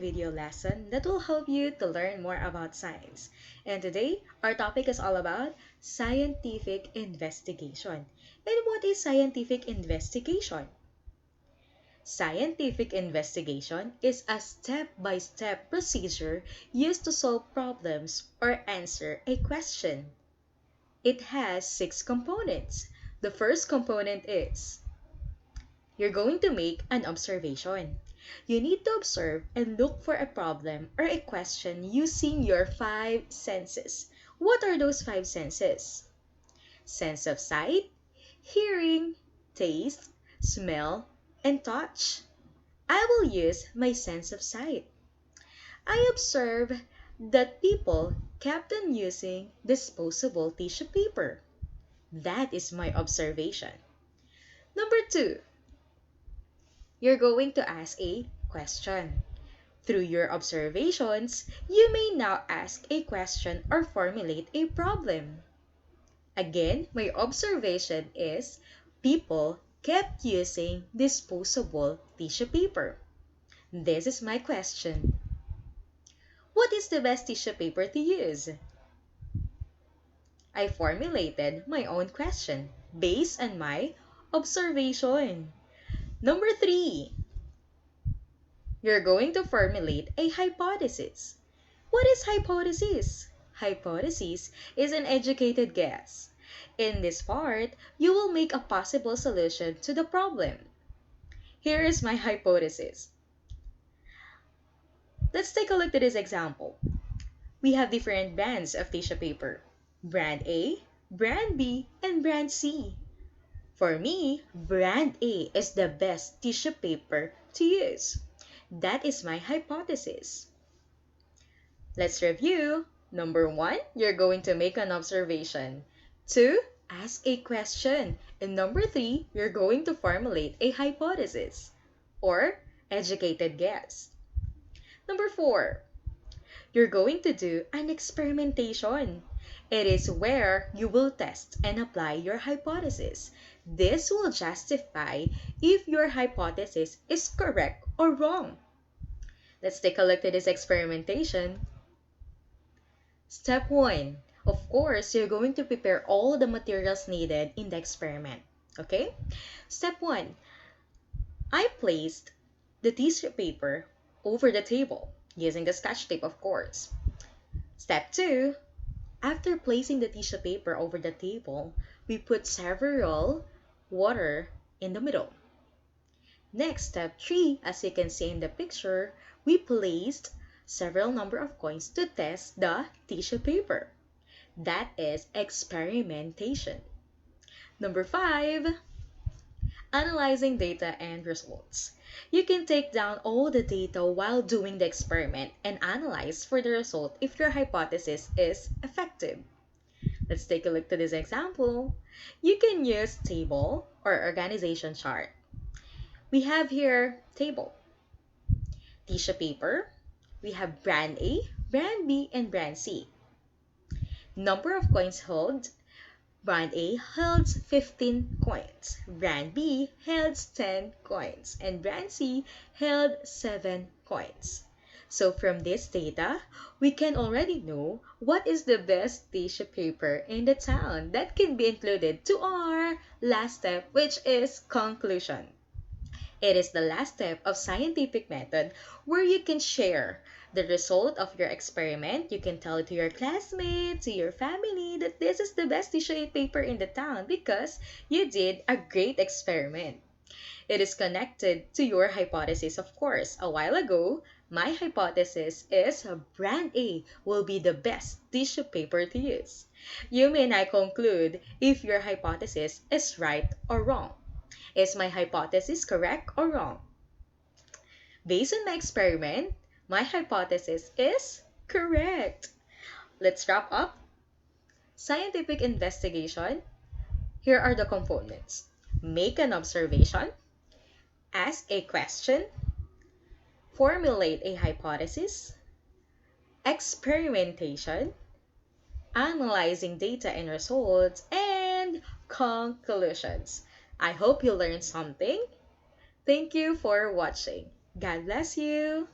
video lesson that will help you to learn more about science. And today, our topic is all about scientific investigation. And what is scientific investigation? Scientific investigation is a step-by-step procedure used to solve problems or answer a question. It has 6 components. The first component is you're going to make an observation. You need to observe and look for a problem or a question using your 5 senses. What are those 5 senses? Sense of sight, hearing, taste, smell, and touch. I will use my sense of sight. I observe that people kept on using disposable tissue paper. That is my observation. Number 2, you're going to ask a question. Through your observations, you may now ask a question or formulate a problem. Again, my observation is people kept using disposable tissue paper. This is my question. What is the best tissue paper to use? I formulated my own question based on my observation. Number 3, you're going to formulate a hypothesis. What is hypothesis? Hypothesis is an educated guess. In this part, you will make a possible solution to the problem. Here is my hypothesis. Let's take a look at this example. We have different brands of tissue paper. Brand A, Brand B, and Brand C. For me, Brand A is the best tissue paper to use. That is my hypothesis. Let's review. Number 1, you're going to make an observation. 2, ask a question. And number 3, you're going to formulate a hypothesis or educated guess. Number 4, you're going to do an experimentation. It is where you will test and apply your hypothesis. This will justify if your hypothesis is correct or wrong. Let's take a look at this experimentation. Step 1. Of course, you're going to prepare all the materials needed in the experiment. Okay? Step 1. I placed the tissue paper over the table using the scotch tape, of course. Step 2. After placing the tissue paper over the table, we put several water in the middle. Next, step 3, as you can see in the picture, we placed several number of coins to test the tissue paper. That is experimentation. Number 5, analyzing data and results. You can take down all the data while doing the experiment and analyze for the result if your hypothesis is effective. Let's take a look to this example. You can use table or organization chart. We have here table, tissue paper. We have brand A, brand B, and brand C. Number of coins held. Brand A holds 15 coins. Brand B holds 10 coins. And brand C held 7 coins. So from this data, we can already know what is the best tissue paper in the town. That can be included to our last step, which is conclusion. It is the last step of scientific method where you can share the result of your experiment. You can tell it to your classmates, to your family that this is the best tissue paper in the town because you did a great experiment. It is connected to your hypothesis, of course. A while ago, my hypothesis is brand A will be the best tissue paper to use. You may now conclude if your hypothesis is right or wrong. Is my hypothesis correct or wrong? Based on my experiment, my hypothesis is correct. Let's wrap up. Scientific investigation. Here are the components. Make an observation. Ask a question. Formulate a hypothesis. Experimentation. Analyzing data and results. And conclusions. I hope you learned something. Thank you for watching. God bless you.